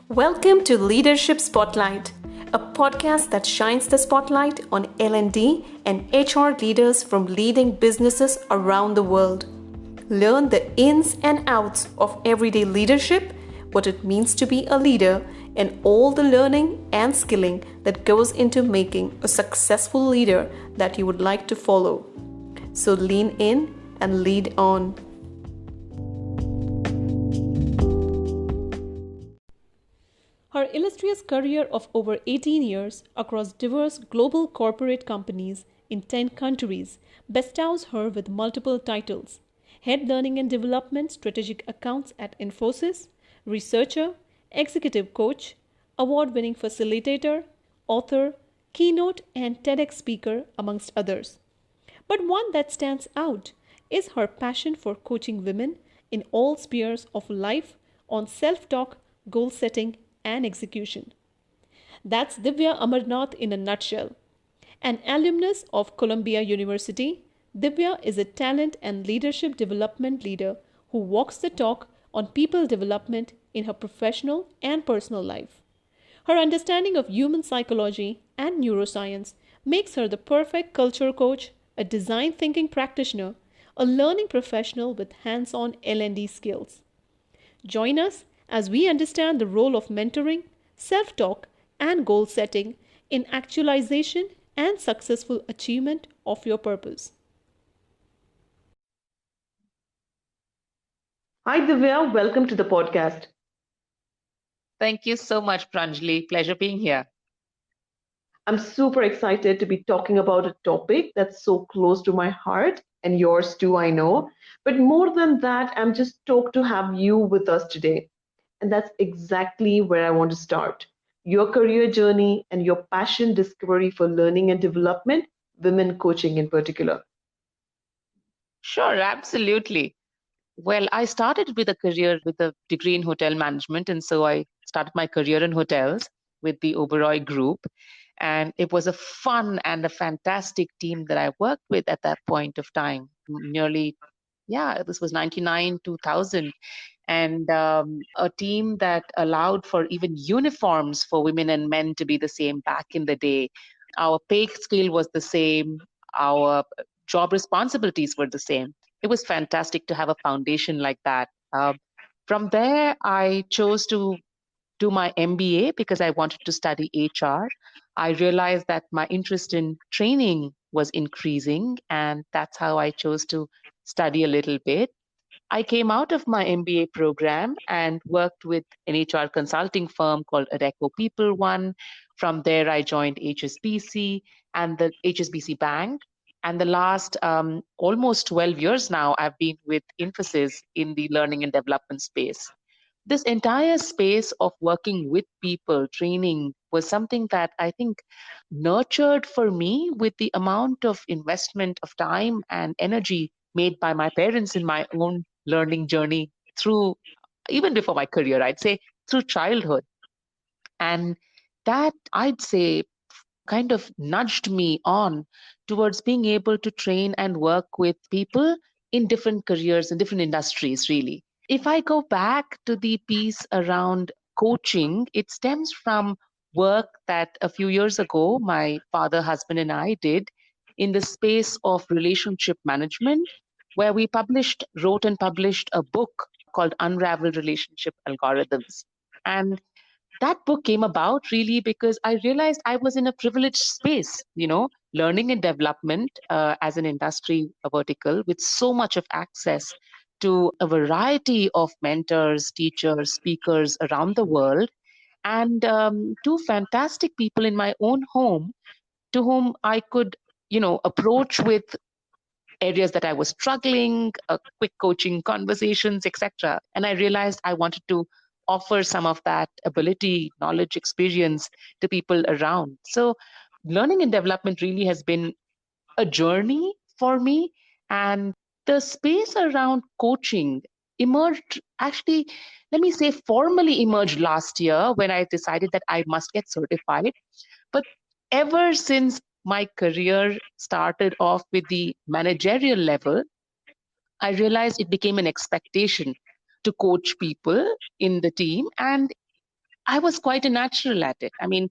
Welcome to Leadership Spotlight, a podcast that shines the spotlight on L&D and HR leaders from leading businesses around the world. Learn the ins and outs of everyday leadership, what it means to be a leader, and all the learning and skilling that goes into making a successful leader that you would like to follow. So lean in and lead on. Her illustrious career of over 18 years across diverse global corporate companies in 10 countries bestows her with multiple titles: Head Learning and Development Strategic Accounts at Infosys, Researcher, Executive Coach, Award-winning Facilitator, Author, Keynote and TEDx Speaker, amongst others. But one that stands out is her passion for coaching women in all spheres of life on self-talk, goal setting, and execution. That's Divya Amarnath in a nutshell. An alumnus of Columbia University, Divya is a talent and leadership development leader who walks the talk on people development in her professional and personal life. Her understanding of human psychology and neuroscience makes her the perfect culture coach, a design thinking practitioner, a learning professional with hands-on L&D skills. Join us as we understand the role of mentoring, self-talk, and goal setting in actualization and successful achievement of your purpose. Hi Divya, welcome to the podcast. Thank you so much, Pranjali. Pleasure being here. I'm super excited to be talking about a topic that's so close to my heart and yours too, I know. But more than that, I'm just stoked to have you with us today. And that's exactly where I want to start. Your career journey and your passion discovery for learning and development, women coaching in particular. Sure, absolutely. Well, I started with a career with a degree in hotel management. And so I started my career in hotels with the Oberoi Group. And it was a fun and a fantastic team that I worked with at that point of time. Nearly, yeah, this was 99, 2000. And a team that allowed for even uniforms for women and men to be the same back in the day. Our pay scale was the same. Our job responsibilities were the same. It was fantastic to have a foundation like that. From there, I chose to do my MBA because I wanted to study HR. I realized that my interest in training was increasing, and that's how I chose to study a little bit. I came out of my MBA program and worked with an HR consulting firm called Adecco People One. From there, I joined HSBC and the HSBC Bank. And the last almost 12 years now, I've been with Infosys in the learning and development space. This entire space of working with people, training, was something that I think nurtured for me with the amount of investment of time and energy made by my parents in my own learning journey through, even before my career, I'd say through childhood. And that, I'd say, kind of nudged me on towards being able to train and work with people in different careers and different industries, really. If I go back to the piece around coaching, it stems from work that a few years ago my father, husband, and I did in the space of relationship management, where we wrote and published a book called Unraveled Relationship Algorithms. And that book came about really because I realized I was in a privileged space, learning and development as an industry vertical with so much of access to a variety of mentors, teachers, speakers around the world, and two fantastic people in my own home to whom I could, approach with areas that I was struggling, quick coaching conversations, etc. And I realized I wanted to offer some of that ability, knowledge, experience to people around. So learning and development really has been a journey for me. And the space around coaching emerged, actually, let me say, formally emerged last year when I decided that I must get certified. But ever since my career started off with the managerial level, I realized it became an expectation to coach people in the team. And I was quite a natural at it. I mean,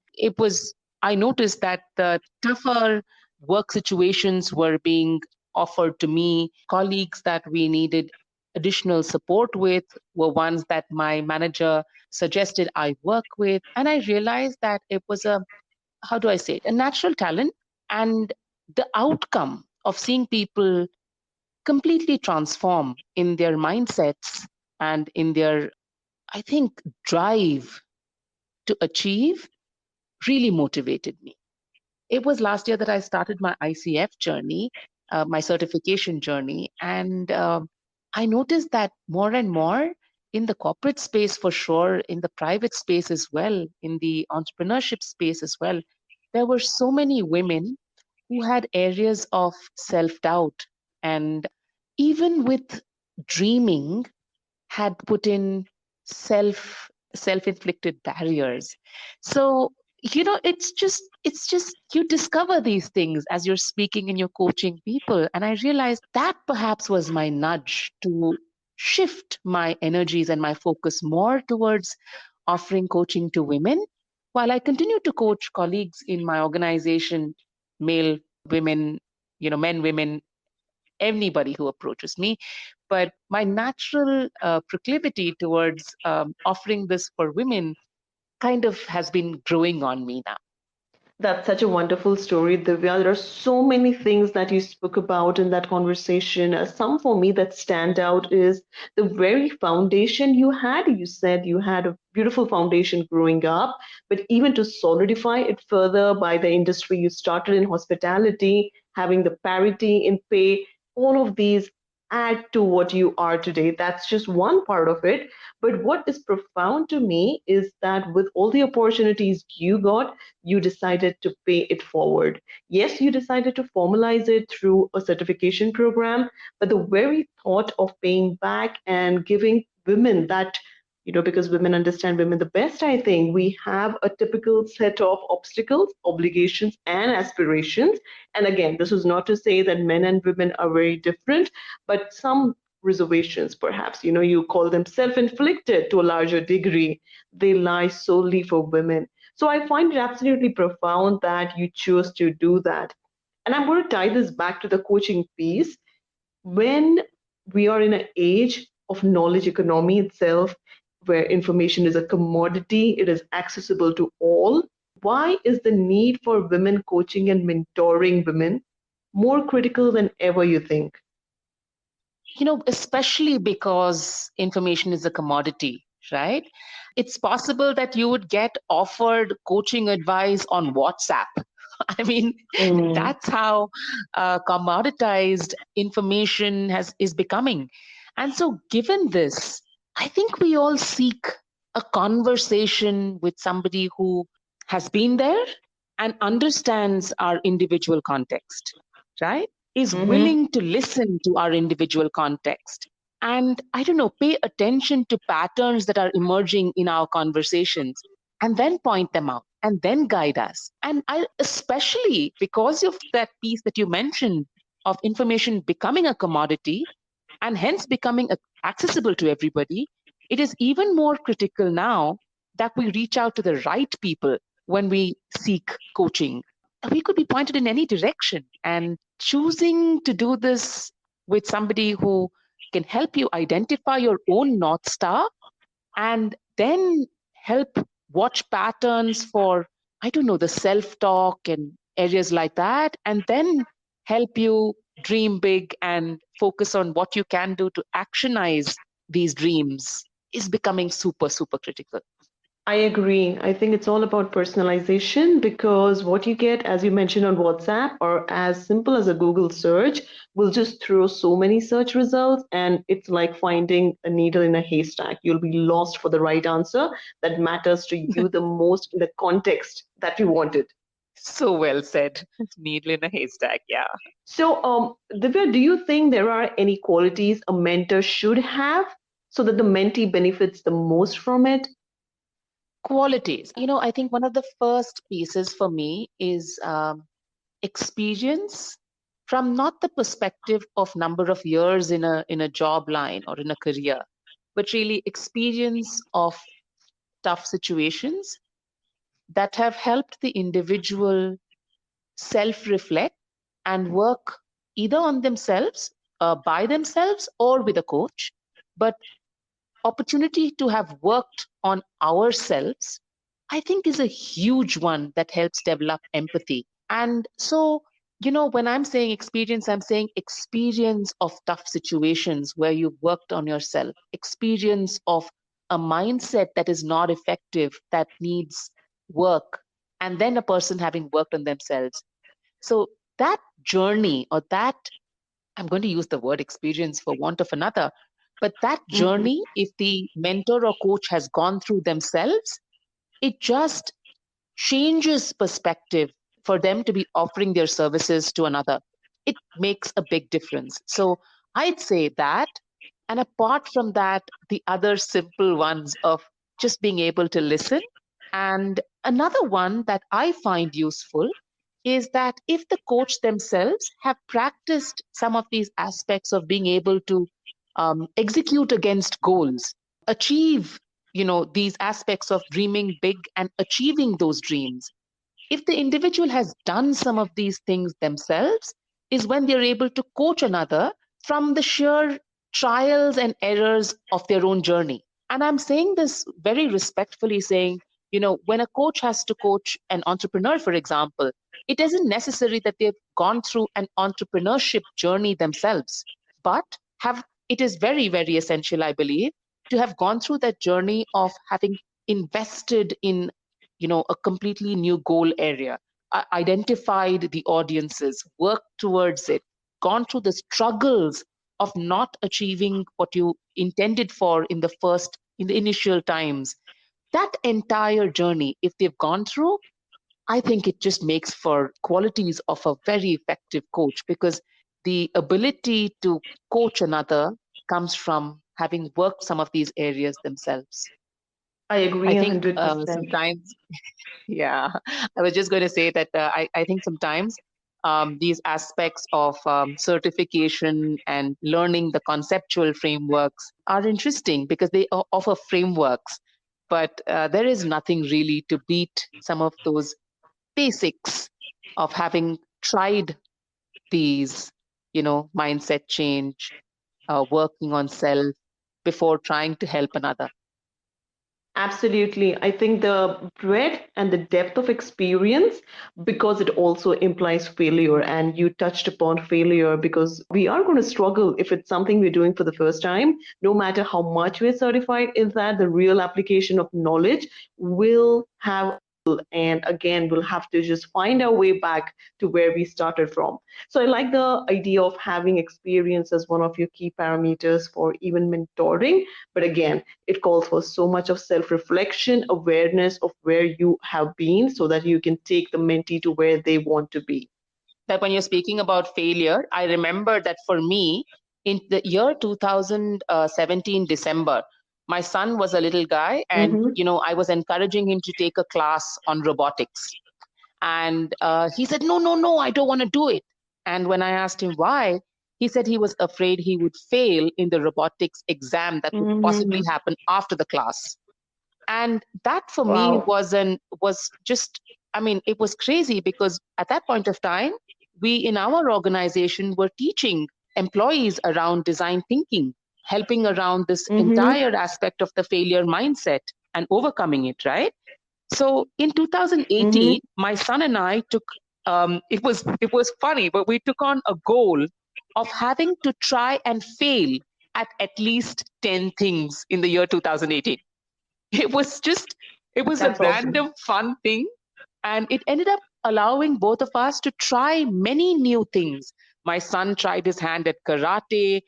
I noticed that the tougher work situations were being offered to me. Colleagues that we needed additional support with were ones that my manager suggested I work with. And I realized that it was how do I say it, a natural talent. And the outcome of seeing people completely transform in their mindsets and in their, I think, drive to achieve really motivated me. It was last year that I started my ICF journey, my certification journey. And I noticed that more and more in the corporate space, for sure, in the private space as well, in the entrepreneurship space as well, there were so many women who had areas of self doubt and even with dreaming had put in self-inflicted barriers. So it's just you discover these things as you're speaking and you're coaching people. And I realized that perhaps was my nudge to shift my energies and my focus more towards offering coaching to women while I continue to coach colleagues in my organization, male, women, men, women, anybody who approaches me. But my natural proclivity towards offering this for women kind of has been growing on me now. That's such a wonderful story, Divya. There are so many things that you spoke about in that conversation. Some for me that stand out is the very foundation you had. You said you had a beautiful foundation growing up, but even to solidify it further by the industry you started in hospitality, having the parity in pay, all of these add to what you are today. That's just one part of it. But what is profound to me is that with all the opportunities you got, you decided to pay it forward. Yes, you decided to formalize it through a certification program, but the very thought of paying back and giving women that, because women understand women the best, I think we have a typical set of obstacles, obligations, and aspirations. And again, this is not to say that men and women are very different, but some reservations, perhaps, you call them self inflicted to a larger degree, they lie solely for women. So I find it absolutely profound that you chose to do that. And I'm going to tie this back to the coaching piece. When we are in an age of knowledge economy itself, where information is a commodity, it is accessible to all, why is the need for women coaching and mentoring women more critical than ever, you think? Especially because information is a commodity, right? It's possible that you would get offered coaching advice on WhatsApp. I mean, Mm. that's how commoditized information is becoming. And so, given this, I think we all seek a conversation with somebody who has been there and understands our individual context, right? Is Mhm. willing to listen to our individual context and, I don't know, pay attention to patterns that are emerging in our conversations and then point them out and then guide us. And I, especially because of that piece that you mentioned of information becoming a commodity and hence becoming accessible to everybody, it is even more critical now that we reach out to the right people when we seek coaching. We could be pointed in any direction, and choosing to do this with somebody who can help you identify your own North Star and then help watch patterns for, I don't know, the self talk and areas like that, and then help you dream big and focus on what you can do to actionize these dreams is becoming super, super critical. I agree. I think it's all about personalization because what you get, as you mentioned on WhatsApp, or as simple as a Google search, will just throw so many search results, and it's like finding a needle in a haystack. You'll be lost for the right answer that matters to you the most in the context that you wanted. So well said. Needle in a haystack, yeah. So, Divya, do you think there are any qualities a mentor should have so that the mentee benefits the most from it? Qualities. I think one of the first pieces for me is experience from not the perspective of number of years in a job line or in a career, but really experience of tough situations that have helped the individual self-reflect and work either on themselves, by themselves, or with a coach. But opportunity to have worked on ourselves, I think, is a huge one that helps develop empathy. And so, when I'm saying experience, I'm saying experience of tough situations where you've worked on yourself, experience of a mindset that is not effective, that needs work, and then a person having worked on themselves. So that journey, or that, I'm going to use the word experience for want of another, but that Mhm. journey, if the mentor or coach has gone through themselves, it just changes perspective for them to be offering their services to another. It makes a big difference. So I'd say that. And apart from that, the other simple ones of just being able to listen. And another one that I find useful is that if the coach themselves have practiced some of these aspects of being able to execute against goals, achieve, these aspects of dreaming big and achieving those dreams, if the individual has done some of these things themselves, is when they're able to coach another from the sheer trials and errors of their own journey. And I'm saying this very respectfully, saying, when a coach has to coach an entrepreneur, for example, it isn't necessary that they've gone through an entrepreneurship journey themselves, but it is very, very essential, I believe, to have gone through that journey of having invested in a completely new goal area, identified the audiences, worked towards it, gone through the struggles of not achieving what you intended for in the initial times. That entire journey, if they've gone through, I think it just makes for qualities of a very effective coach, because the ability to coach another comes from having worked some of these areas themselves. I I agree think 100%. sometimes, yeah, I was just going to say that I think sometimes these aspects of certification and learning the conceptual frameworks are interesting because they offer frameworks, but there is nothing really to beat some of those basics of having tried these, mindset change, working on self before trying to help another. Absolutely. I think the breadth and the depth of experience, because it also implies failure. And you touched upon failure because we are going to struggle if it's something we're doing for the first time, no matter how much we're certified, is that the real application of knowledge will have, and again, we'll have to just find our way back to where we started from. So I like the idea of having experience as one of your key parameters for even mentoring. But again, it calls for so much of self reflection, awareness of where you have been so that you can take the mentee to where they want to be. That when you're speaking about failure, I remember that for me, in the year 2017, December, my son was a little guy, and Mm-hmm. I was encouraging him to take a class on robotics. And he said, no, no, no, I don't want to do it. And when I asked him why, he said he was afraid he would fail in the robotics exam that would possibly Mm-hmm. happen after the class. And that for me Wow. was just, I mean, it was crazy because at that point of time, we in our organization were teaching employees around design thinking, helping around this Mm-hmm. entire aspect of the failure mindset and overcoming it, right? So in Mm-hmm. 2018, my son and I took, it was funny, but we took on a goal of having to try and fail at least 10 things in the year 2018. It was just, it was a That's awesome. random fun thing. And it ended up allowing both of us to try many new things. My son tried his hand at karate.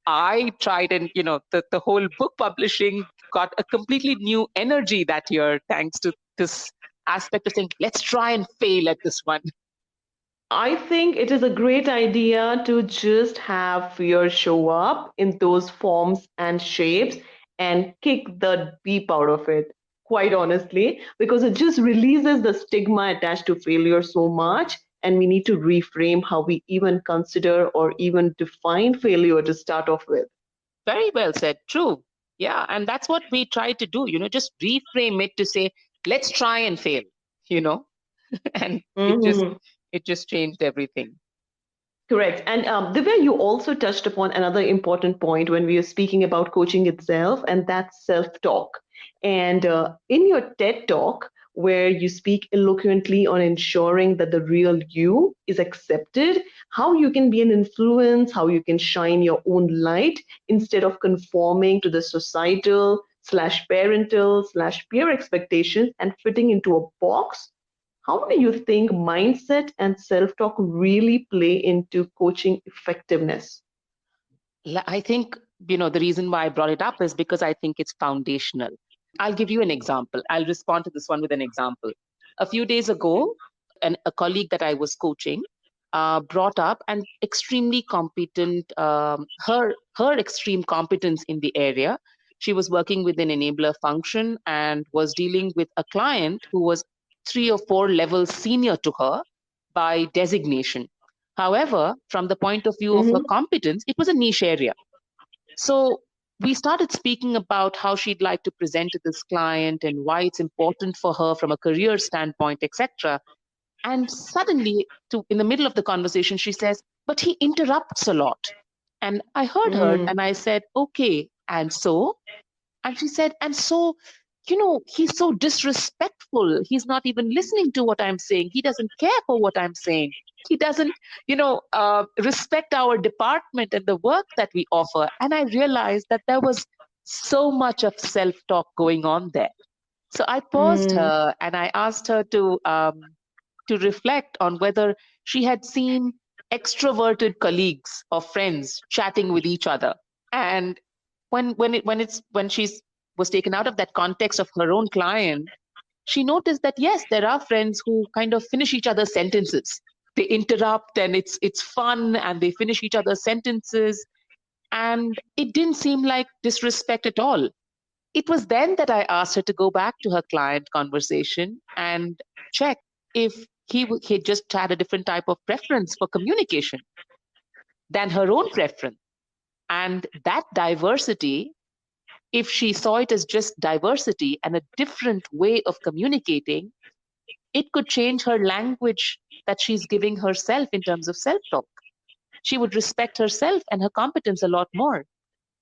I tried, and the whole book publishing got a completely new energy that year, thanks to this aspect of saying, let's try and fail at this one. I think it is a great idea to just have fear show up in those forms and shapes and kick the beep out of it, quite honestly, because it just releases the stigma attached to failure so much. And we need to reframe how we even consider or even define failure to start off with. Very well said. True. Yeah, and that's what we try to do, just reframe it to say, let's try and fail, you know, and Mhm. it just changed everything. Correct. And Divya, you also touched upon another important point when we were speaking about coaching itself, and that's self-talk. And in your TED talk, where you speak eloquently on ensuring that the real you is accepted, how you can be an influence, how you can shine your own light instead of conforming to the societal slash parental slash peer expectations and fitting into a box. How do you think mindset and self talk really play into coaching effectiveness? I think, the reason why I brought it up is because I think it's foundational. I'll give you an example. I'll respond to this one with an example. A few days ago, a colleague that I was coaching brought up an extremely competent, her extreme competence in the area. She was working with an enabler function and was dealing with a client who was 3 or 4 levels senior to her by designation. However, from the point of view of her Mm-hmm. competence, it was a niche area. So we started speaking about how she'd like to present to this client and why it's important for her from a career standpoint, etc. And suddenly, in the middle of the conversation, she says, "But he interrupts a lot." And I heard her Mm. and I said, "Okay, and so?" And she said, "And so, he's so disrespectful. He's not even listening to what I'm saying. He doesn't care for what I'm saying. He doesn't, respect our department and the work that we offer." And I realized that there was so much of self talk going on there. So I paused Mm. her and I asked her to reflect on whether she had seen extroverted colleagues or friends chatting with each other. And when she's was taken out of that context of her own client, she noticed that yes, there are friends who kind of finish each other's sentences. They interrupt and it's fun and they finish each other's sentences, and it didn't seem like disrespect at all. It was then that I asked her to go back to her client conversation and check if he just had a different type of preference for communication than her own preference. And that diversity, if she saw it as just diversity and a different way of communicating, it could change her language that she's giving herself in terms of self talk. She would respect herself and her competence a lot more.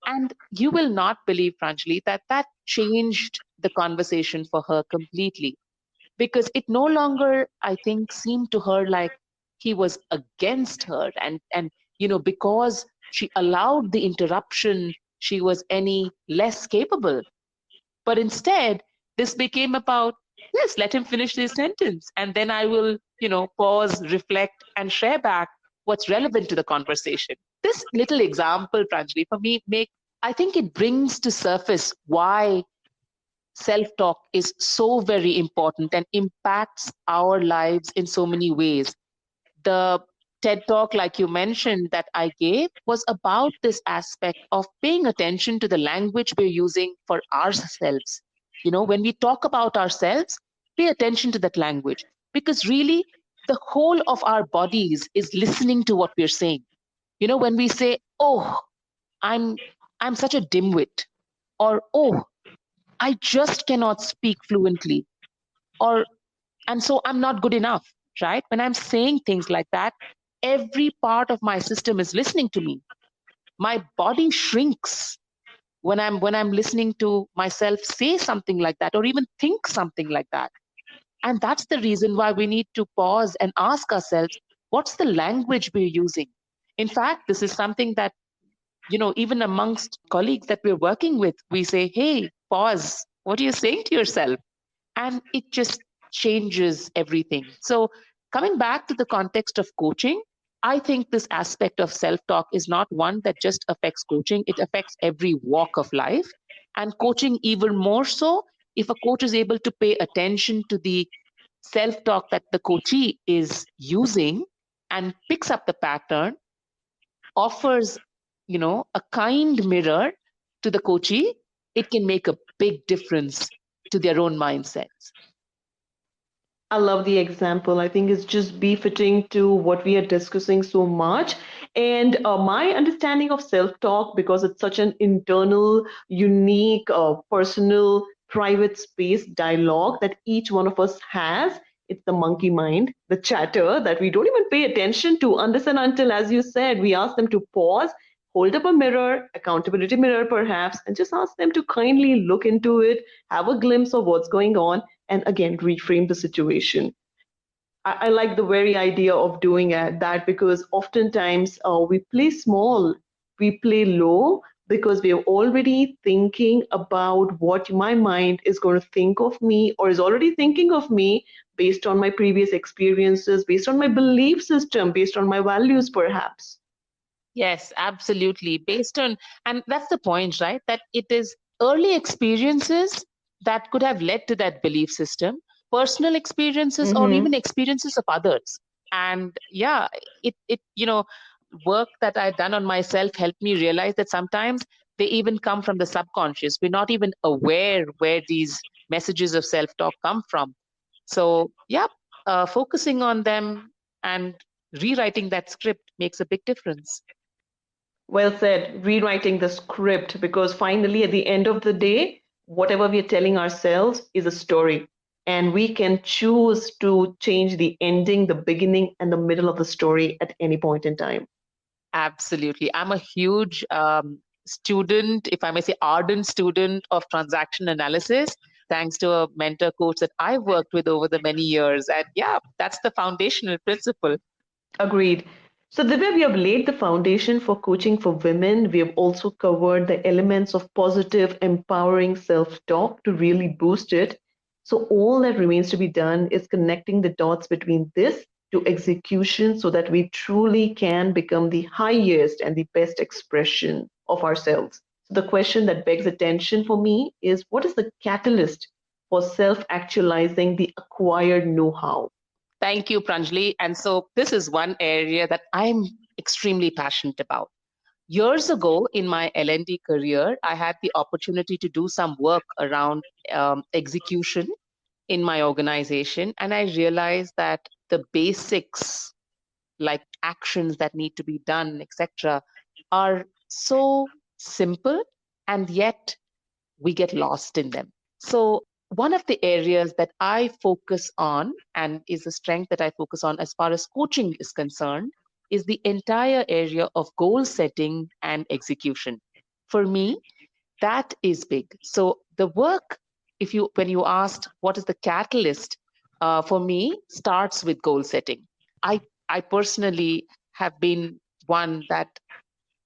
And you will not believe, Pranjali, that changed the conversation for her completely, because it no longer, I think, seemed to her like he was against her, and because she allowed the interruption, she was any less capable. But instead, this became about, yes, let him finish his sentence, and then I will, pause, reflect, and share back what's relevant to the conversation. This little example, Pranjali, for me, I think it brings to surface why self-talk is so very important and impacts our lives in so many ways. The TED talk, like you mentioned, that I gave was about this aspect of paying attention to the language we're using for ourselves. When we talk about ourselves, pay attention to that language, because really the whole of our bodies is listening to what we're saying. When we say, "Oh, I'm I'm such a dimwit," or "Oh, I just cannot speak fluently," or "and so I'm not good enough," right? When I'm saying things like that, every part of my system is listening to me. My body shrinks when I'm listening to myself say something like that or even think something like that. And that's the reason why we need to pause and ask ourselves, what's the language we're using? In fact, this is something that, even amongst colleagues that we're working with, we say, "Hey, pause. What are you saying to yourself?" And it just changes everything. So, coming back to the context of coaching, I think this aspect of self talk is not one that just affects coaching, it affects every walk of life. And coaching, even more so, if a coach is able to pay attention to the self talk that the coachee is using and picks up the pattern, offers, a kind mirror to the coachee, it can make a big difference to their own mindsets. I love the example. I think it's just befitting to what we are discussing so much. And my understanding of self-talk, because it's such an internal, unique, personal, private space dialogue that each one of us has, it's the monkey mind, the chatter that we don't even pay attention to unless and until, as you said, we ask them to pause, hold up a mirror, accountability mirror perhaps, and just ask them to kindly look into it, have a glimpse of what's going on, and again, reframe the situation. I like the very idea of doing that, because oftentimes we play small, we play low because we are already thinking about what my mind is going to think of me or is already thinking of me based on my previous experiences, based on my belief system, based on my values, perhaps. Yes, absolutely. Based on, and that's the point, right? That it is early experiences that could have led to that belief system, personal experiences, or Mm-hmm. even experiences of others. And yeah, work that I've done on myself helped me realize that sometimes they even come from the subconscious. We're not even aware where these messages of self-talk come from. So yeah, focusing on them and rewriting that script makes a big difference. Well said, rewriting the script, because finally, at the end of the day, whatever we are telling ourselves is a story. And we can choose to change the ending, the beginning, and the middle of the story at any point in time. Absolutely. I'm a huge student, if I may say, ardent student of transaction analysis, thanks to a mentor coach that I've worked with over the many years. And yeah, that's the foundational principle. Agreed. So, Divya, we have laid the foundation for coaching for women. We have also covered the elements of positive, empowering self talk to really boost it. So, all that remains to be done is connecting the dots between this to execution so that we truly can become the highest and the best expression of ourselves. So, the question that begs attention for me is, what is the catalyst for self actualizing the acquired know how? Thank you, Pranjali. And so this is one area that I'm extremely passionate about. Years ago in my L&D career, I had the opportunity to do some work around execution in my organization. And I realized that the basics, like actions that need to be done, etc., are so simple, and yet we get lost in them. So, one of the areas that I focus on, and is a strength that I focus on as far as coaching is concerned, is the entire area of goal setting and execution. For me, that is big. So the work, if you when you asked what is the catalyst, for me, starts with goal setting. I personally have been one that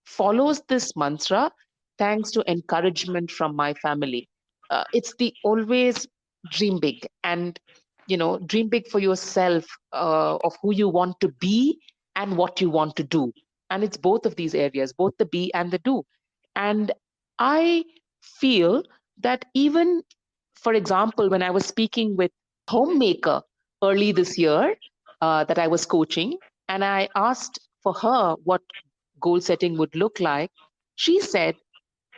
follows this mantra thanks to encouragement from my family. It's the always dream big, and dream big for yourself, of who you want to be and what you want to do. And it's both of these areas, both the be and the do. And I feel that even, for example, when I was speaking with homemaker early this year, that I was coaching, and I asked for her what goal setting would look like, she said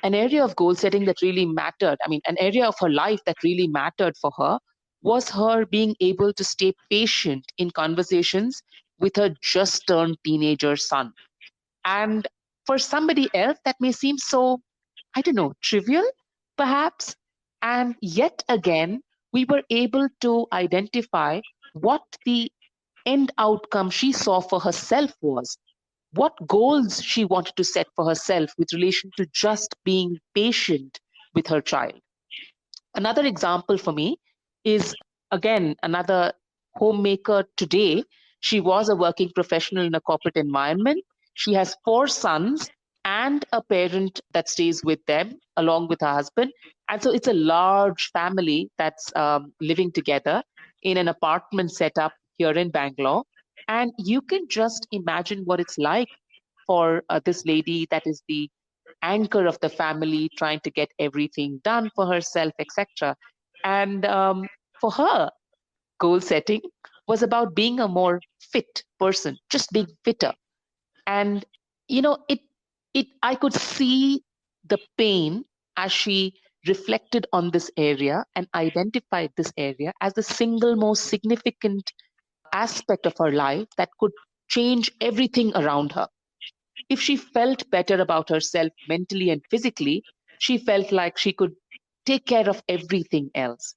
an area of goal setting that really mattered, I mean, an area of her life that really mattered for her was her being able to stay patient in conversations with her just turned teenager son. And for somebody else, that may seem so, I don't know, trivial, perhaps. And yet again, we were able to identify what the end outcome she saw for herself was, what goals she wanted to set for herself with relation to just being patient with her child. Another example for me is, again, another homemaker today. She was a working professional in a corporate environment. She has 4 sons and a parent that stays with them along with her husband. And so it's a large family that's living together in an apartment setup here in Bangalore. And you can just imagine what it's like for this lady that is the anchor of the family, trying to get everything done for herself, etc. And for her, goal setting was about being a more fit person, just being fitter. And it I could see the pain as she reflected on this area and identified this area as the single most significant aspect of her life that could change everything around her. if she felt better about herself mentally and physically, she felt like she could take care of everything else.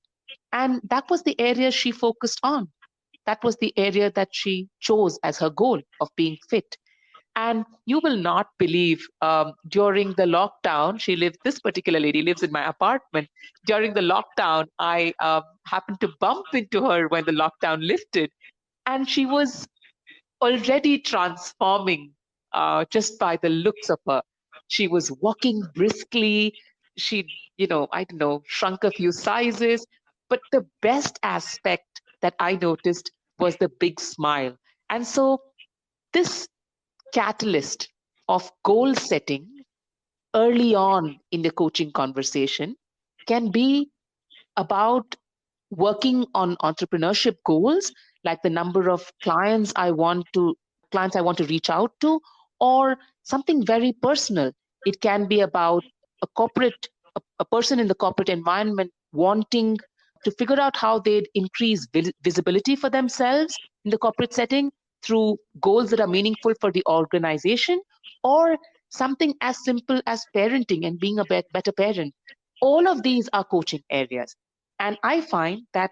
And that was the area she focused on. That was the area that she chose as her goal of being fit. And you will not believe, during the lockdown, this particular lady lives in my apartment. During the lockdown, I happened to bump into her when the lockdown lifted, and she was already transforming just by the looks of her. She was walking briskly. She, I don't know, shrunk a few sizes. But the best aspect that I noticed was the big smile. And so this catalyst of goal setting early on in the coaching conversation can be about working on entrepreneurship goals, like the number of clients I want to reach out to, or something very personal. It can be about a person in the corporate environment wanting to figure out how they'd increase visibility for themselves in the corporate setting through goals that are meaningful for the organization, or something as simple as parenting and being a better parent. All of these are coaching areas. And I find that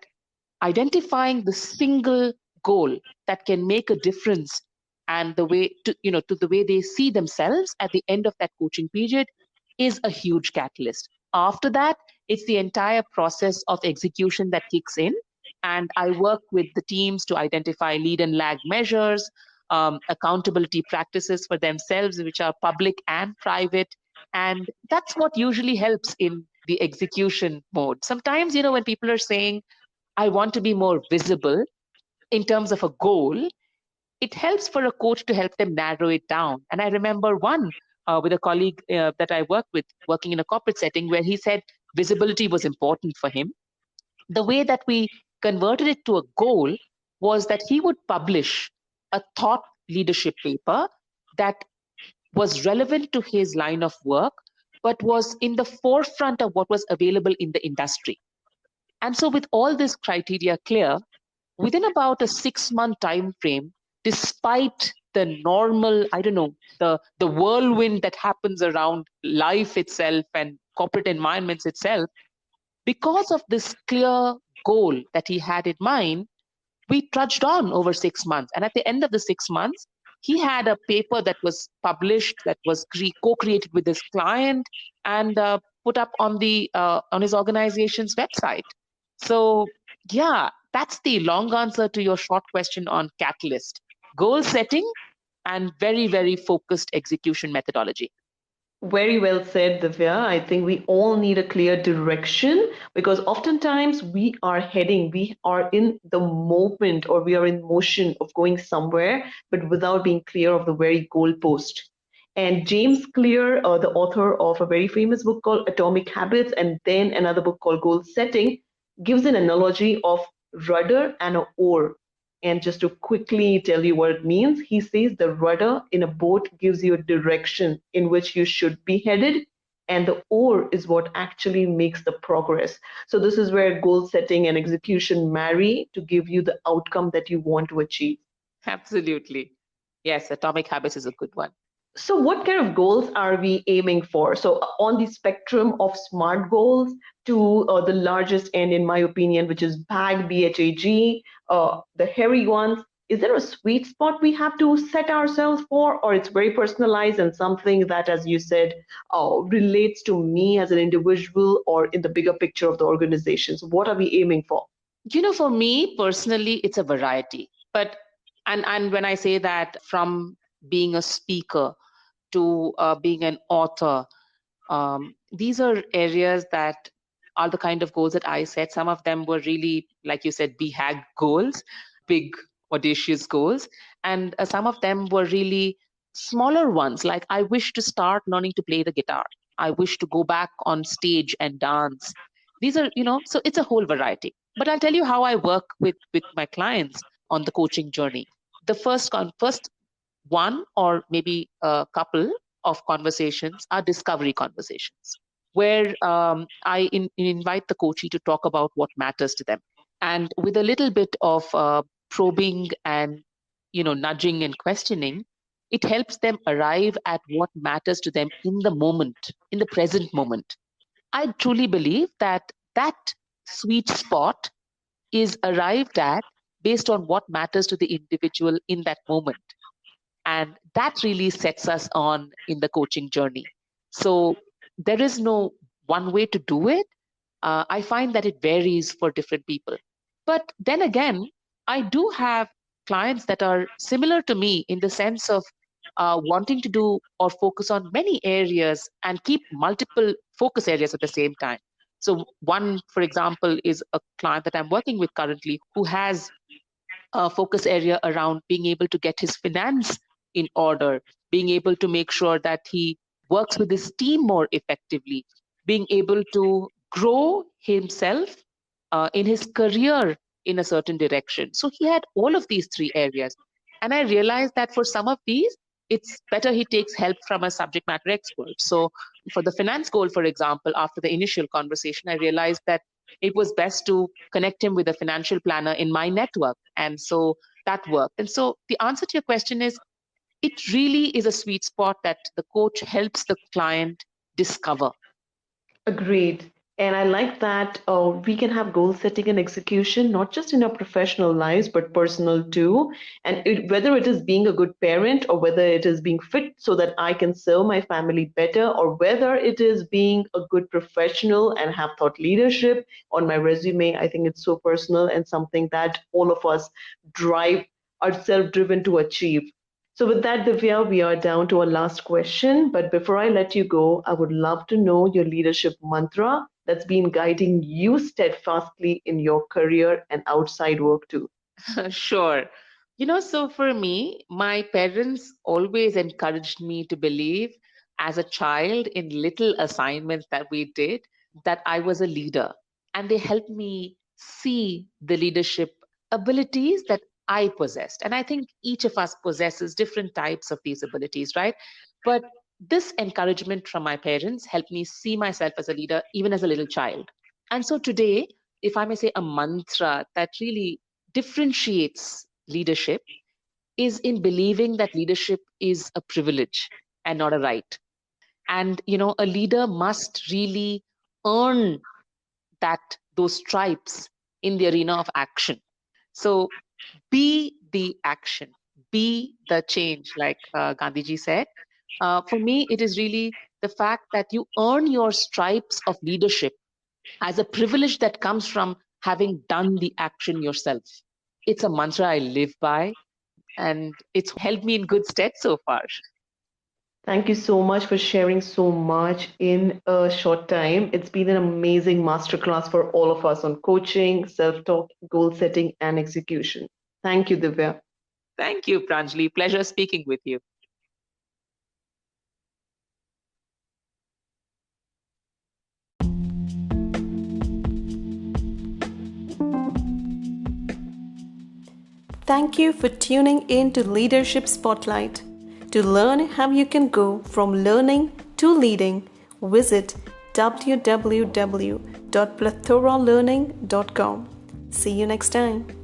identifying the single goal that can make a difference and to the way they see themselves at the end of that coaching period is a huge catalyst. After that, it's the entire process of execution that kicks in. And I work with the teams to identify lead and lag measures, accountability practices for themselves, which are public and private. And that's what usually helps in the execution mode. Sometimes, when people are saying, I want to be more visible in terms of a goal, it helps for a coach to help them narrow it down. And I remember one with a colleague that I worked with, working in a corporate setting, where he said visibility was important for him. The way that we converted it to a goal was that he would publish a thought leadership paper that was relevant to his line of work, but was in the forefront of what was available in the industry. And so with all this criteria clear, within about a 6-month time frame, despite the normal, the whirlwind that happens around life itself and corporate environments itself, because of this clear goal that he had in mind, we trudged on over 6 months. And at the end of the 6 months, he had a paper that was published, that was co-created with his client and put up on his organization's website. So yeah, that's the long answer to your short question on catalyst: goal setting and very, very focused execution methodology. Very well said, Divya. I think we all need a clear direction, because oftentimes we are in the moment, or we are in motion of going somewhere, but without being clear of the very goalpost. And James Clear, the author of a very famous book called Atomic Habits, and then another book called Goal Setting, gives an analogy of rudder and an oar. And just to quickly tell you what it means, he says the rudder in a boat gives you a direction in which you should be headed, and the oar is what actually makes the progress. So this is where goal setting and execution marry to give you the outcome that you want to achieve. Absolutely. Yes, Atomic Habits is a good one. So what kind of goals are we aiming for? So on the spectrum of SMART goals to the largest end, in my opinion, which is BHAG, BHAG, the hairy ones, is there a sweet spot we have to set ourselves for, or it's very personalized and something that, as you said, relates to me as an individual or in the bigger picture of the organization? So what are we aiming for? For me personally, it's a variety. And when I say that, from being a speaker to being an author, these are areas that are the kind of goals that I set. Some of them were really, like you said, BHAG goals, big, audacious goals. And some of them were really smaller ones, like I wish to start learning to play the guitar. I wish to go back on stage and dance. These are, so it's a whole variety. But I'll tell you how I work with my clients on the coaching journey. The first one, or maybe a couple of conversations, are discovery conversations, where I invite the coachee to talk about what matters to them. And with a little bit of probing and nudging and questioning, It helps them arrive at what matters to them in the moment, in the present moment. I truly believe that that sweet spot is arrived at based on what matters to the individual in that moment. And that really sets us on in the coaching journey. So there is no one way to do it. I find that it varies for different people. But then again, I do have clients that are similar to me in the sense of wanting to do or focus on many areas and keep multiple focus areas at the same time. So one, for example, is a client that I'm working with currently who has a focus area around being able to get his finance in order, being able to make sure that he works with his team more effectively, being able to grow himself in his career in a certain direction. So he had all of these three areas. And I realized that for some of these, it's better he takes help from a subject matter expert. So for the finance goal, for example, after the initial conversation, I realized that it was best to connect him with a financial planner in my network. And so that worked. And so the answer to your question is, it really is a sweet spot that the coach helps the client discover. Agreed. And I like that we can have goal setting and execution, not just in our professional lives, but personal too. And whether it is being a good parent or whether it is being fit so that I can serve my family better, or whether it is being a good professional and have thought leadership on my resume, I think it's so personal and something that all of us drive, are self driven to achieve. So, with that, Divya, we are down to our last question. But before I let you go, I would love to know your leadership mantra that's been guiding you steadfastly in your career and outside work too. Sure. So for me, my parents always encouraged me to believe as a child in little assignments that we did that I was a leader. And they helped me see the leadership abilities that I possessed. And I think each of us possesses different types of these abilities, right? But this encouragement from my parents helped me see myself as a leader, even as a little child. And so today, if I may say a mantra that really differentiates leadership is in believing that leadership is a privilege and not a right. And a leader must really earn those stripes in the arena of action. So be the action, be the change, like Gandhiji said. For me, it is really the fact that you earn your stripes of leadership as a privilege that comes from having done the action yourself. It's a mantra I live by, and it's helped me in good stead so far. Thank you so much for sharing so much in a short time. It's been an amazing masterclass for all of us on coaching, self talk, goal setting, and execution. Thank you, Divya. Thank you, Pranjali. Pleasure speaking with you. Thank you for tuning in to Leadership Spotlight. To learn how you can go from learning to leading, visit www.plathoralearning.com. See you next time.